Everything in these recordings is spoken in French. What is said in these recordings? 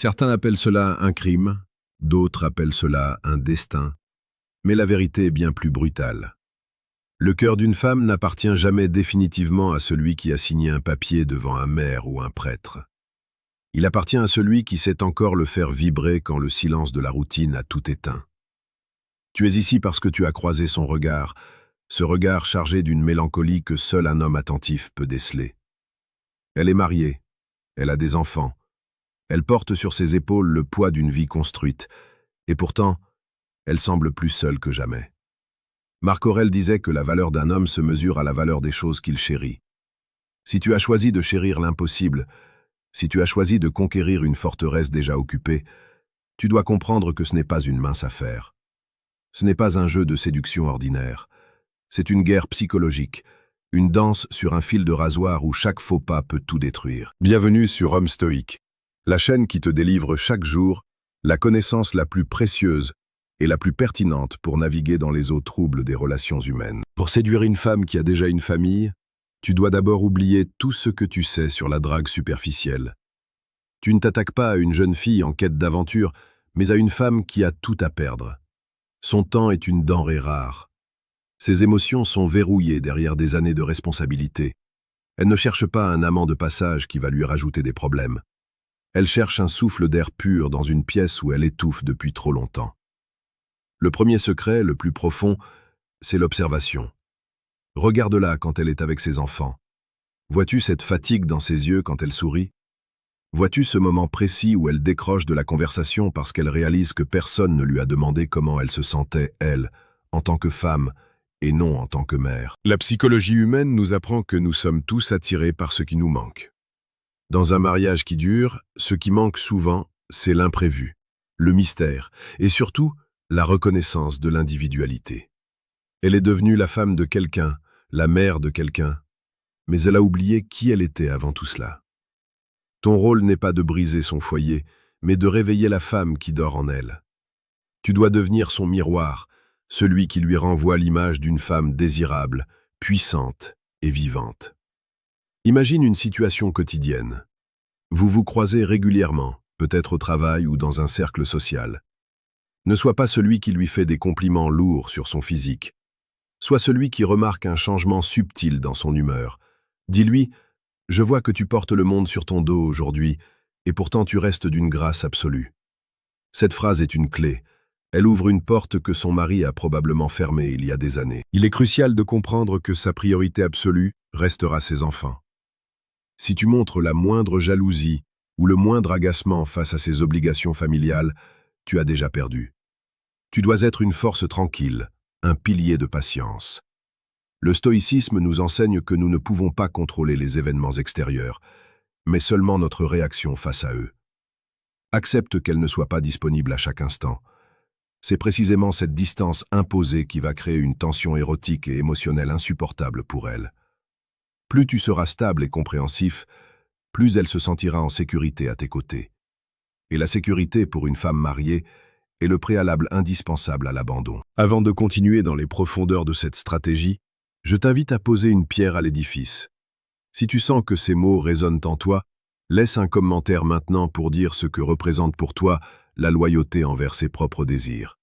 Certains appellent cela un crime, d'autres appellent cela un destin, mais la vérité est bien plus brutale. Le cœur d'une femme n'appartient jamais définitivement à celui qui a signé un papier devant un maire ou un prêtre. Il appartient à celui qui sait encore le faire vibrer quand le silence de la routine a tout éteint. Tu es ici parce que tu as croisé son regard, ce regard chargé d'une mélancolie que seul un homme attentif peut déceler. Elle est mariée, elle a des enfants, elle porte sur ses épaules le poids d'une vie construite, et pourtant, elle semble plus seule que jamais. Marc Aurèle disait que la valeur d'un homme se mesure à la valeur des choses qu'il chérit. Si tu as choisi de chérir l'impossible, si tu as choisi de conquérir une forteresse déjà occupée, tu dois comprendre que ce n'est pas une mince affaire. Ce n'est pas un jeu de séduction ordinaire. C'est une guerre psychologique, une danse sur un fil de rasoir où chaque faux pas peut tout détruire. Bienvenue sur Homme Stoïque, la chaîne qui te délivre chaque jour la connaissance la plus précieuse et la plus pertinente pour naviguer dans les eaux troubles des relations humaines. Pour séduire une femme qui a déjà une famille, tu dois d'abord oublier tout ce que tu sais sur la drague superficielle. Tu ne t'attaques pas à une jeune fille en quête d'aventure, mais à une femme qui a tout à perdre. Son temps est une denrée rare. Ses émotions sont verrouillées derrière des années de responsabilité. Elle ne cherche pas un amant de passage qui va lui rajouter des problèmes. Elle cherche un souffle d'air pur dans une pièce où elle étouffe depuis trop longtemps. Le premier secret, le plus profond, c'est l'observation. Regarde-la quand elle est avec ses enfants. Vois-tu cette fatigue dans ses yeux quand elle sourit? Vois-tu ce moment précis où elle décroche de la conversation parce qu'elle réalise que personne ne lui a demandé comment elle se sentait, elle, en tant que femme, et non en tant que mère? La psychologie humaine nous apprend que nous sommes tous attirés par ce qui nous manque. Dans un mariage qui dure, ce qui manque souvent, c'est l'imprévu, le mystère, et surtout, la reconnaissance de l'individualité. Elle est devenue la femme de quelqu'un, la mère de quelqu'un, mais elle a oublié qui elle était avant tout cela. Ton rôle n'est pas de briser son foyer, mais de réveiller la femme qui dort en elle. Tu dois devenir son miroir, celui qui lui renvoie l'image d'une femme désirable, puissante et vivante. Imagine une situation quotidienne. Vous vous croisez régulièrement, peut-être au travail ou dans un cercle social. Ne sois pas celui qui lui fait des compliments lourds sur son physique. Sois celui qui remarque un changement subtil dans son humeur. Dis-lui « Je vois que tu portes le monde sur ton dos aujourd'hui, et pourtant tu restes d'une grâce absolue. » Cette phrase est une clé. Elle ouvre une porte que son mari a probablement fermée il y a des années. Il est crucial de comprendre que sa priorité absolue restera ses enfants. Si tu montres la moindre jalousie ou le moindre agacement face à ses obligations familiales, tu as déjà perdu. Tu dois être une force tranquille, un pilier de patience. Le stoïcisme nous enseigne que nous ne pouvons pas contrôler les événements extérieurs, mais seulement notre réaction face à eux. Accepte qu'elle ne soit pas disponible à chaque instant. C'est précisément cette distance imposée qui va créer une tension érotique et émotionnelle insupportable pour elle. Plus tu seras stable et compréhensif, plus elle se sentira en sécurité à tes côtés. Et la sécurité pour une femme mariée est le préalable indispensable à l'abandon. Avant de continuer dans les profondeurs de cette stratégie, je t'invite à poser une pierre à l'édifice. Si tu sens que ces mots résonnent en toi, laisse un commentaire maintenant pour dire ce que représente pour toi la loyauté envers ses propres désirs.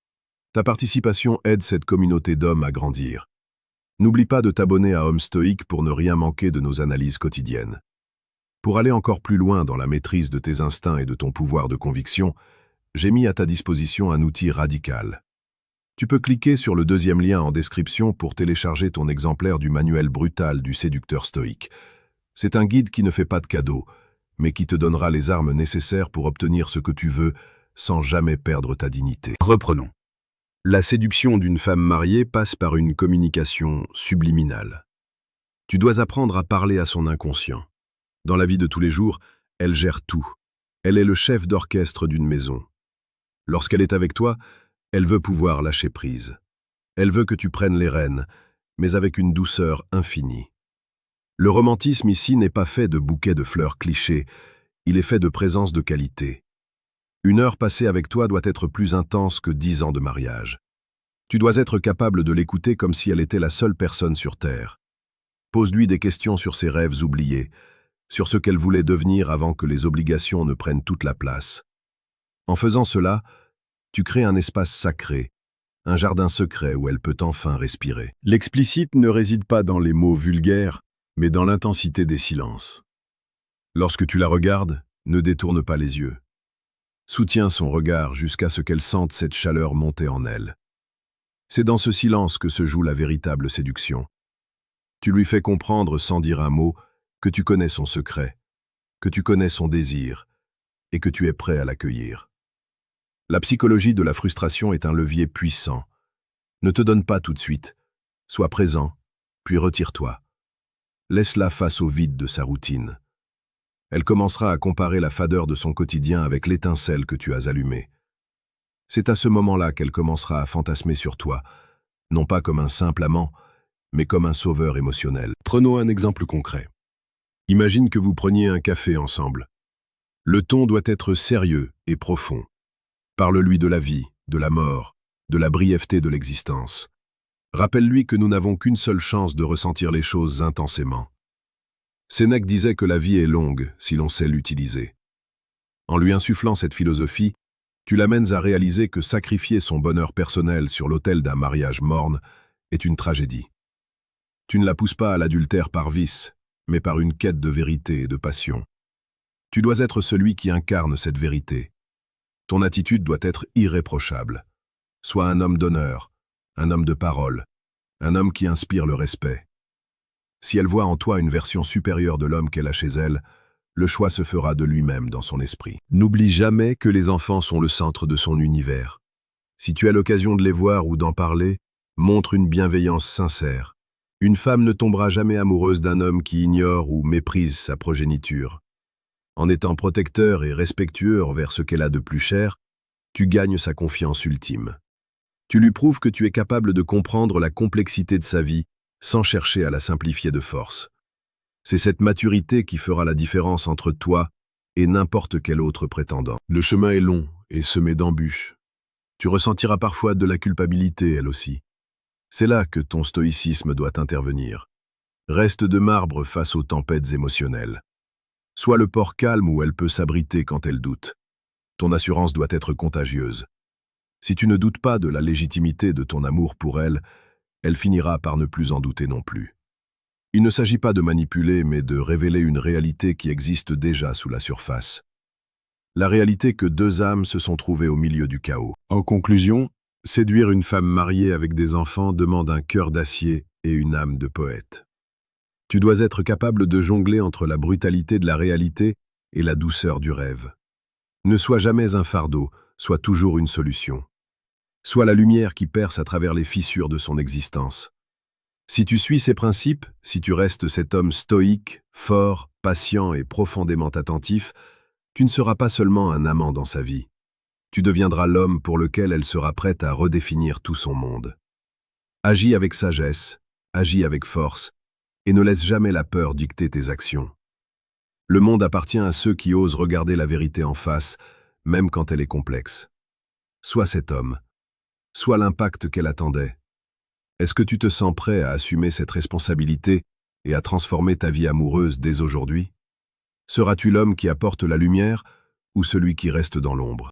Ta participation aide cette communauté d'hommes à grandir. N'oublie pas de t'abonner à Homme Stoïque pour ne rien manquer de nos analyses quotidiennes. Pour aller encore plus loin dans la maîtrise de tes instincts et de ton pouvoir de conviction, j'ai mis à ta disposition un outil radical. Tu peux cliquer sur le deuxième lien en description pour télécharger ton exemplaire du manuel brutal du séducteur stoïque. C'est un guide qui ne fait pas de cadeau, mais qui te donnera les armes nécessaires pour obtenir ce que tu veux sans jamais perdre ta dignité. Reprenons. La séduction d'une femme mariée passe par une communication subliminale. Tu dois apprendre à parler à son inconscient. Dans la vie de tous les jours, elle gère tout. Elle est le chef d'orchestre d'une maison. Lorsqu'elle est avec toi, elle veut pouvoir lâcher prise. Elle veut que tu prennes les rênes, mais avec une douceur infinie. Le romantisme ici n'est pas fait de bouquets de fleurs clichés, il est fait de présence de qualité. Une heure passée avec toi doit être plus intense que 10 ans de mariage. Tu dois être capable de l'écouter comme si elle était la seule personne sur Terre. Pose-lui des questions sur ses rêves oubliés, sur ce qu'elle voulait devenir avant que les obligations ne prennent toute la place. En faisant cela, tu crées un espace sacré, un jardin secret où elle peut enfin respirer. L'explicite ne réside pas dans les mots vulgaires, mais dans l'intensité des silences. Lorsque tu la regardes, ne détourne pas les yeux. Soutiens son regard jusqu'à ce qu'elle sente cette chaleur monter en elle. C'est dans ce silence que se joue la véritable séduction. Tu lui fais comprendre sans dire un mot que tu connais son secret, que tu connais son désir et que tu es prêt à l'accueillir. La psychologie de la frustration est un levier puissant. Ne te donne pas tout de suite. Sois présent, puis retire-toi. Laisse-la face au vide de sa routine. Elle commencera à comparer la fadeur de son quotidien avec l'étincelle que tu as allumée. C'est à ce moment-là qu'elle commencera à fantasmer sur toi, non pas comme un simple amant, mais comme un sauveur émotionnel. Prenons un exemple concret. Imagine que vous preniez un café ensemble. Le ton doit être sérieux et profond. Parle-lui de la vie, de la mort, de la brièveté de l'existence. Rappelle-lui que nous n'avons qu'une seule chance de ressentir les choses intensément. Sénèque disait que la vie est longue si l'on sait l'utiliser. En lui insufflant cette philosophie, tu l'amènes à réaliser que sacrifier son bonheur personnel sur l'autel d'un mariage morne est une tragédie. Tu ne la pousses pas à l'adultère par vice, mais par une quête de vérité et de passion. Tu dois être celui qui incarne cette vérité. Ton attitude doit être irréprochable. Sois un homme d'honneur, un homme de parole, un homme qui inspire le respect. Si elle voit en toi une version supérieure de l'homme qu'elle a chez elle, le choix se fera de lui-même dans son esprit. N'oublie jamais que les enfants sont le centre de son univers. Si tu as l'occasion de les voir ou d'en parler, montre une bienveillance sincère. Une femme ne tombera jamais amoureuse d'un homme qui ignore ou méprise sa progéniture. En étant protecteur et respectueux envers ce qu'elle a de plus cher, tu gagnes sa confiance ultime. Tu lui prouves que tu es capable de comprendre la complexité de sa vie sans chercher à la simplifier de force. C'est cette maturité qui fera la différence entre toi et n'importe quel autre prétendant. Le chemin est long et semé d'embûches. Tu ressentiras parfois de la culpabilité, elle aussi. C'est là que ton stoïcisme doit intervenir. Reste de marbre face aux tempêtes émotionnelles. Sois le port calme où elle peut s'abriter quand elle doute. Ton assurance doit être contagieuse. Si tu ne doutes pas de la légitimité de ton amour pour elle, elle finira par ne plus en douter non plus. Il ne s'agit pas de manipuler, mais de révéler une réalité qui existe déjà sous la surface. La réalité que deux âmes se sont trouvées au milieu du chaos. En conclusion, séduire une femme mariée avec des enfants demande un cœur d'acier et une âme de poète. Tu dois être capable de jongler entre la brutalité de la réalité et la douceur du rêve. Ne sois jamais un fardeau, sois toujours une solution. Sois la lumière qui perce à travers les fissures de son existence. Si tu suis ces principes, si tu restes cet homme stoïque, fort, patient et profondément attentif, tu ne seras pas seulement un amant dans sa vie. Tu deviendras l'homme pour lequel elle sera prête à redéfinir tout son monde. Agis avec sagesse, agis avec force, et ne laisse jamais la peur dicter tes actions. Le monde appartient à ceux qui osent regarder la vérité en face, même quand elle est complexe. Sois cet homme. Sois l'impact qu'elle attendait. Est-ce que tu te sens prêt à assumer cette responsabilité et à transformer ta vie amoureuse dès aujourd'hui? Seras-tu l'homme qui apporte la lumière ou celui qui reste dans l'ombre?